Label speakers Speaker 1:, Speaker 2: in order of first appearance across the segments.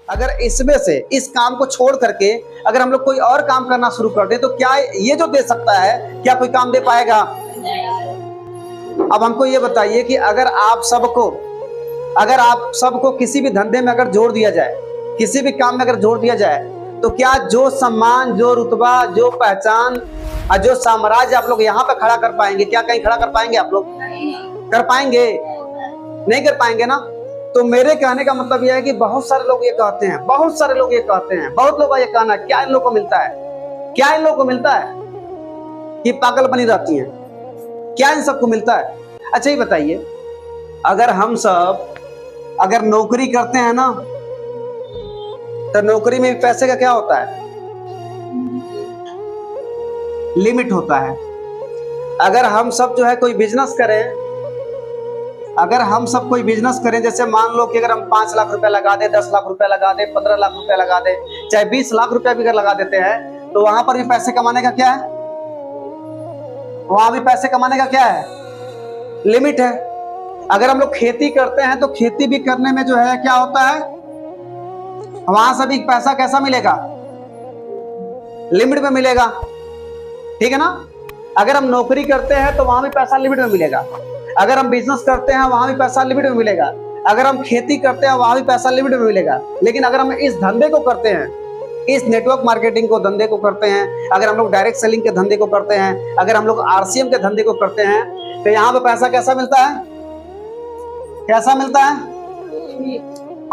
Speaker 1: अगर इसमें से इस काम को छोड़ करके अगर हम लोग कोई और काम करना शुरू कर दें तो क्या ये जो दे सकता है क्या कोई काम दे पाएगा? अब हमको ये बताइए कि अगर आप सबको किसी भी धंधे में अगर जोड़ दिया जाए, किसी भी काम में अगर जोड़ दिया जाए, तो क्या जो सम्मान, जो रुतबा, जो पहचान और जो साम्राज्य आप लोग यहाँ पे खड़ा कर पाएंगे, क्या कहीं खड़ा कर पाएंगे? आप लोग कर पाएंगे? नहीं कर पाएंगे ना। तो मेरे कहने का मतलब यह है कि बहुत सारे लोग ये कहते हैं, बहुत लोगों का ये कहना है, क्या इन लोगों को मिलता है? क्या इन लोगों को मिलता है कि पागल बनी रहती हैं? क्या इन सबको मिलता है? अच्छा ये बताइए, अगर हम सब अगर नौकरी करते हैं ना, तो नौकरी में भी पैसे का क्या होता है? लिमिट होता है। अगर हम सब जो है कोई बिजनेस करें, अगर हम सब कोई बिजनेस करें, जैसे मान लो कि अगर हम 5 लाख रुपए लगा दे, 10 लाख रुपए लगा दे, 15 लाख रुपए लगा दे, चाहे 20 लाख रुपए भी अगर लगा देते हैं, तो वहां पर भी पैसे कमाने का क्या है? वहां भी पैसे कमाने का क्या है? लिमिट है। अगर हम लोग खेती करते हैं तो खेती भी करने में जो है क्या होता है, वहां से भी पैसा कैसा मिलेगा? लिमिट में मिलेगा, ठीक है ना। अगर हम नौकरी करते हैं तो वहां भी पैसा लिमिट में मिलेगा। अगर हम बिजनेस करते हैं वहां भी पैसा लिमिट में मिलेगा। अगर हम खेती करते हैं वहां भी पैसा लिमिट में मिलेगा। लेकिन अगर हम इस धंधे को करते हैं, इस नेटवर्क मार्केटिंग को धंधे को करते हैं, अगर हम लोग डायरेक्ट सेलिंग के धंधे को करते हैं, अगर हम लोग आरसीएम के धंधे को करते हैं, तो यहाँ पे पैसा कैसा मिलता है? कैसा मिलता है?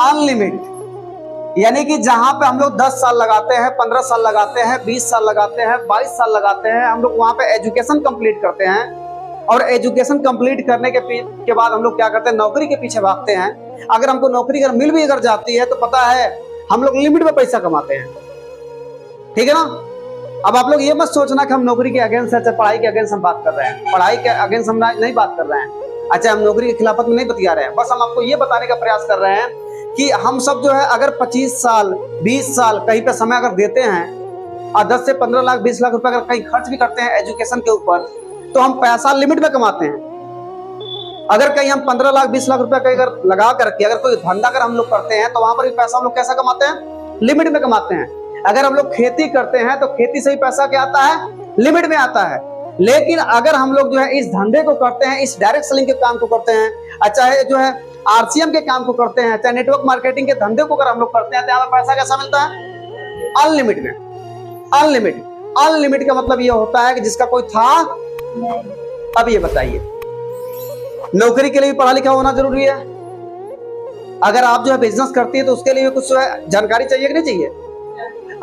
Speaker 1: अनलिमिट। यानी कि जहां पे हम लोग 10 साल लगाते हैं, 15 साल लगाते हैं, 20 साल लगाते हैं, 22 साल लगाते हैं, हम लोग वहां पे एजुकेशन कंप्लीट करते हैं, और एजुकेशन कंप्लीट करने के बाद हम लोग क्या करते हैं? नौकरी के पीछे भागते हैं। अगर हमको नौकरी अगर मिल भी अगर जाती है तो पता है हम लोग लिमिट में पैसा कमाते हैं, ठीक है ना। अब आप लोग ये मत सोचना कि हम नौकरी के अगेंस्ट है, पढ़ाई के अगेंस्ट हम बात कर रहे हैं, पढ़ाई के अगेंस्ट हम नहीं बात कर रहे हैं। अच्छा, हम नौकरी के खिलाफत में नहीं बतिया रहे हैं, बस हम आपको ये बताने का प्रयास कर रहे हैं कि हम सब जो है अगर 25 साल 20 साल कहीं पे समय अगर देते हैं और 10 से 15 लाख 20 लाख रुपए अगर कहीं खर्च भी करते हैं एजुकेशन के ऊपर, तो हम पैसा लिमिट में कमाते हैं। अगर कहीं हम 15 लाख 20 लाख रुपए अगर लगा करके अगर कोई धंधा अगर हम लोग करते हैं तो वहां पर भी पैसा हम लोग कैसा कमाते हैं? लिमिट में कमाते हैं। अगर हम लोग खेती करते हैं तो खेती से ही पैसा क्या आता है? लिमिट में आता है। लेकिन अगर हम लोग जो है इस धंधे को करते हैं, इस डायरेक्ट सेलिंग के काम को करते हैं, चाहे जो है आरसीएम के काम को करते हैं, चाहे नेटवर्क मार्केटिंग के धंधे को अगर हम लोग करते हैं, तो यहाँ पर पैसा कैसा मिलता है? अनलिमिट में। अनलिमिट। अनलिमिट का मतलब ये होता है कि जिसका कोई था। अब ये बताइए, नौकरी के लिए भी पढ़ा लिखा होना जरूरी है। अगर आप जो है बिजनेस करती है तो उसके लिए कुछ जो है जानकारी चाहिए कि नहीं चाहिए?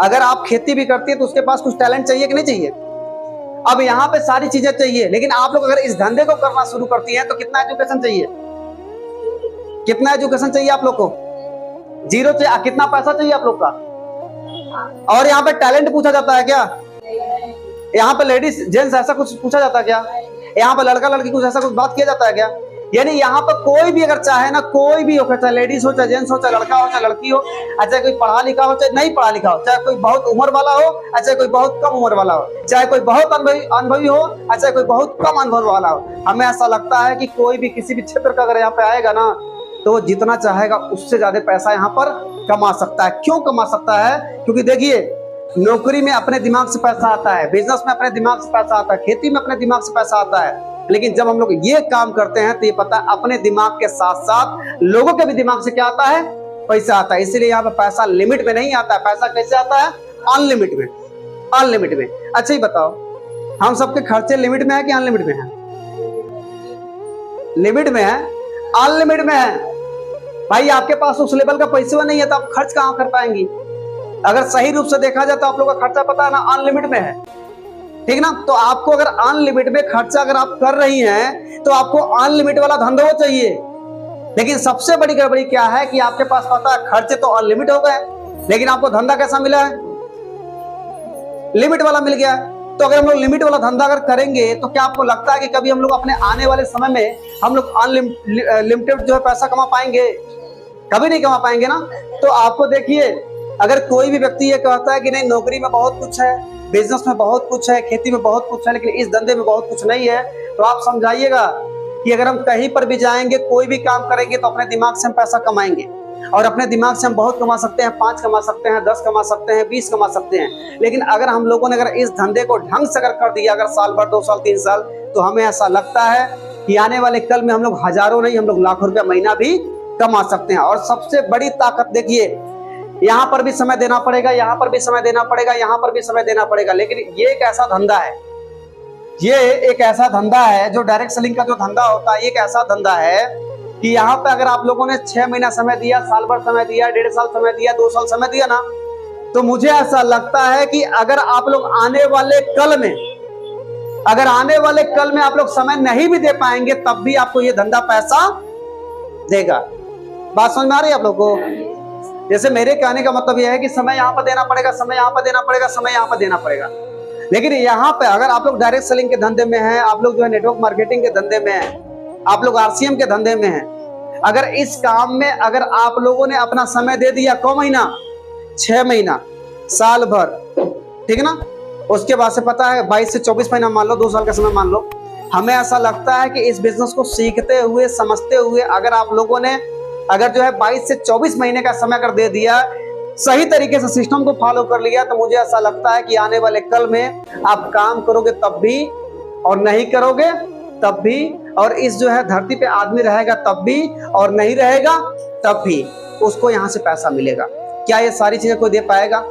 Speaker 1: अगर आप खेती भी करती है तो उसके पास कुछ टैलेंट चाहिए कि नहीं चाहिए? अब यहाँ पे सारी चीजें चाहिए। लेकिन आप लोग अगर इस धंधे को करना शुरू करती हैं तो कितना एजुकेशन चाहिए? कितना एजुकेशन चाहिए आप लोग को? 0 चाहिए। कितना पैसा चाहिए आप लोग का? और यहाँ पे टैलेंट पूछा जाता है क्या? यहाँ पे लेडीज जेंट्स ऐसा कुछ पूछा जाता है क्या? यहाँ पे लड़का लड़की कुछ ऐसा कुछ बात किया जाता है क्या? यानी यहाँ पर कोई भी अगर चाहे ना, कोई भी हो, चाहे लेडीज हो, चाहे जेंट्स हो, चाहे लड़का हो, चाहे लड़की हो, चाहे कोई पढ़ा लिखा हो, चाहे नहीं पढ़ा लिखा हो, चाहे कोई बहुत उम्र वाला हो, चाहे कोई बहुत कम उम्र वाला हो, चाहे कोई बहुत अनुभवी हो, चाहे कोई बहुत कम अनुभव वाला हो, हमें ऐसा लगता है कि कोई भी किसी भी क्षेत्र का अगर यहाँ पे आएगा ना, तो वो जितना चाहेगा उससे ज्यादा पैसा यहाँ पर कमा सकता है। क्यों कमा सकता है? क्योंकि देखिए, नौकरी में अपने दिमाग से पैसा आता है, बिजनेस में अपने दिमाग से पैसा आता है, खेती में अपने दिमाग से पैसा आता है। लेकिन जब हम लोग ये काम करते हैं तो ये पता है अपने दिमाग के साथ साथ लोगों के भी दिमाग से क्या आता है? पैसा आता है। इसीलिए यहाँ पे पैसा लिमिट में नहीं आता है। पैसा कैसे आता है? अनलिमिट में। अनलिमिट में। अच्छा ही बताओ, हम सबके खर्चे लिमिट में है कि अनलिमिट में है? लिमिट में है, अनलिमिट में है। भाई आपके पास उस लेवल का पैसा नहीं है तो आप खर्च कहां कर पाएंगी? अगर सही रूप से देखा जाए तो आप लोग का खर्चा पता है ना, अनलिमिट में है, ठीक ना। तो आपको अगर अनलिमिट में खर्चा अगर आप कर रही हैं तो आपको अनलिमिट वाला धंधा चाहिए। लेकिन सबसे बड़ी गड़बड़ी क्या है कि आपके पास पता है खर्चे तो अनलिमिट हो गए, लेकिन आपको धंधा कैसा मिला है? लिमिट वाला मिल गया। तो अगर हम लोग लिमिट वाला धंधा अगर करेंगे तो क्या आपको लगता है कि कभी हम लोग अपने आने वाले समय में हम लोग अनलिमिटेड जो है पैसा कमा पाएंगे? कभी नहीं कमा पाएंगे ना। तो आपको देखिए, अगर कोई भी व्यक्ति ये कहता है कि नहीं नौकरी में बहुत कुछ है, बिजनेस में बहुत कुछ है, खेती में बहुत कुछ है, लेकिन इस धंधे में बहुत कुछ नहीं है, तो आप समझाइएगा कि अगर हम कहीं पर भी जाएंगे, कोई भी काम करेंगे तो अपने दिमाग से हम पैसा कमाएंगे। और अपने दिमाग से हम बहुत कमा सकते हैं, 5 कमा सकते हैं, 10 कमा सकते हैं, 20 कमा सकते हैं। लेकिन अगर हम लोगों ने अगर इस धंधे को ढंग से अगर कर दिया, अगर साल भर, 2 साल, 3 साल, तो हमें ऐसा लगता है कि आने वाले कल में हम लोग हजारों नहीं, हम लोग लाखों रुपया महीना भी कमा सकते हैं। और सबसे बड़ी ताकत देखिए, यहाँ पर भी समय देना पड़ेगा, यहाँ पर भी समय देना पड़ेगा, यहाँ पर भी समय देना पड़ेगा। लेकिन ये एक ऐसा धंधा है, ये एक ऐसा धंधा है जो डायरेक्ट सेलिंग का जो धंधा होता है, एक ऐसा धंधा है कि यहाँ पे अगर आप लोगों ने 6 महीना समय दिया, साल भर समय दिया, 1.5 साल समय दिया, 2 साल समय दिया ना, तो मुझे ऐसा लगता है कि अगर आप लोग आने वाले कल में, अगर आने वाले कल में आप लोग समय नहीं भी दे पाएंगे, तब भी आपको ये धंधा पैसा देगा। बात समझ में आ रही है आप लोग को? जैसे मेरे कहने का मतलब यह है कि समय यहाँ पर देना पड़ेगा, समय यहाँ पर देना पड़ेगा, समय यहाँ पर देना पड़ेगा। लेकिन यहाँ पे अगर आप लोग डायरेक्ट सेलिंग के धंधे में हैं, आप लोग जो है नेटवर्क मार्केटिंग के धंधे में हैं, आप लोग आरसीएम के धंधे में हैं, अगर इस काम में अगर आप लोगों ने अपना समय दे दिया, कौ महीना, 6 महीना, साल भर, ठीक है ना, उसके बाद से पता है 22 से 24 महीना मान लो, 2 साल का समय मान लो, हमें ऐसा लगता है कि इस बिजनेस को सीखते हुए, समझते हुए, अगर आप लोगों ने अगर जो है 22 से 24 महीने का समय अगर दे दिया, सही तरीके से सिस्टम को फॉलो कर लिया, तो मुझे ऐसा लगता है कि आने वाले कल में आप काम करोगे तब भी, और नहीं करोगे तब भी, और इस जो है धरती पे आदमी रहेगा तब भी, और नहीं रहेगा तब भी, उसको यहाँ से पैसा मिलेगा। क्या ये सारी चीजें कोई दे पाएगा?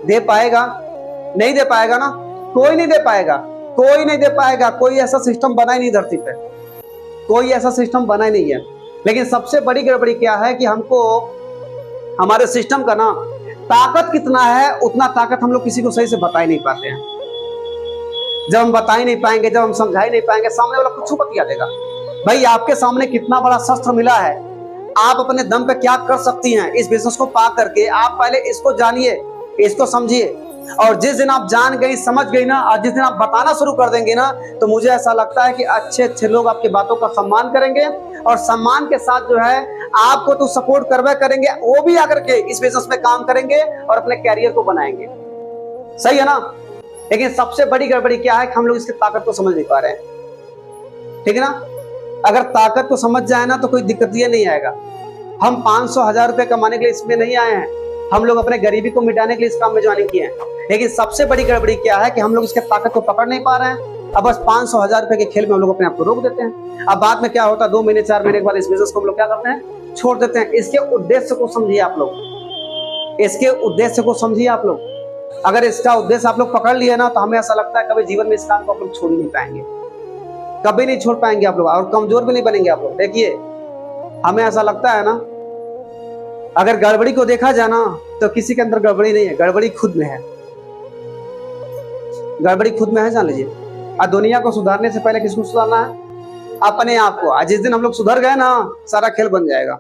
Speaker 1: दे पाएगा? नहीं दे पाएगा ना, कोई नहीं दे पाएगा, कोई नहीं दे पाएगा। कोई ऐसा सिस्टम बना ही नहीं धरती पे, कोई ऐसा सिस्टम बना ही नहीं है। लेकिन सबसे बड़ी गड़बड़ी क्या है कि हमको हमारे सिस्टम का ना ताकत कितना है, उतना ताकत हम लोग किसी को सही से बता ही नहीं पाते हैं। जब हम बता ही नहीं पाएंगे, जब हम समझा ही नहीं पाएंगे, सामने वाला कुछ बतिया देगा। भाई आपके सामने कितना बड़ा शस्त्र मिला है, आप अपने दम पे क्या कर सकती हैं इस बिजनेस को पा करके। आप पहले इसको जानिए, इसको समझिए, और जिस दिन आप जान गई, समझ गई ना, और जिस दिन आप बताना शुरू कर देंगे ना, तो मुझे ऐसा लगता है कि अच्छे अच्छे लोग आपकी बातों का सम्मान करेंगे, और सम्मान के साथ जो है आपको तो सपोर्ट करवा करेंगे, वो भी आकर के इस बिजनेस में काम करेंगे और अपने कैरियर को बनाएंगे। सही है ना? लेकिन सबसे बड़ी गड़बड़ी क्या है कि हम लोग इसकी ताकत को समझ नहीं पा रहे हैं। ठीक है ना? अगर ताकत को समझ जाए ना, तो कोई दिक्कत ये नहीं आएगा। हम 500-1000 रुपए कमाने के लिए इसमें नहीं आए हैं, हम लोग अपने गरीबी को मिटाने के लिए इस काम में ज्वाइनिंग किए हैं। लेकिन सबसे बड़ी गड़बड़ी क्या है कि हम लोग इसके ताकत को पकड़ नहीं पा रहे हैं। अब बस 500-1000 रुपए के खेल में हम लोग अपने आप को रोक देते हैं। अब बाद में क्या होता है, 2 महीने 4 महीने के बाद इस बिजनेस को हम लोग क्या करते हैं, छोड़ देते हैं। इसके उद्देश्य को समझिए आप लोग, इसके उद्देश्य को समझिए आप लोग। अगर इसका उद्देश्य आप लोग पकड़ लिए ना, तो हमें ऐसा लगता है कभी जीवन में इस काम को आप लोग छोड़ ही नहीं पाएंगे, कभी नहीं छोड़ पाएंगे आप लोग, और कमजोर भी नहीं बनेंगे आप लोग। देखिए हमें ऐसा लगता है ना, अगर गड़बड़ी को देखा जाए ना, तो किसी के अंदर गड़बड़ी नहीं है, गड़बड़ी खुद में है, गड़बड़ी खुद में है, जान लीजिए। और दुनिया को सुधारने से पहले किसको सुधारना है? अपने आप को। आज जिस दिन हम लोग सुधर गए ना, सारा खेल बन जाएगा।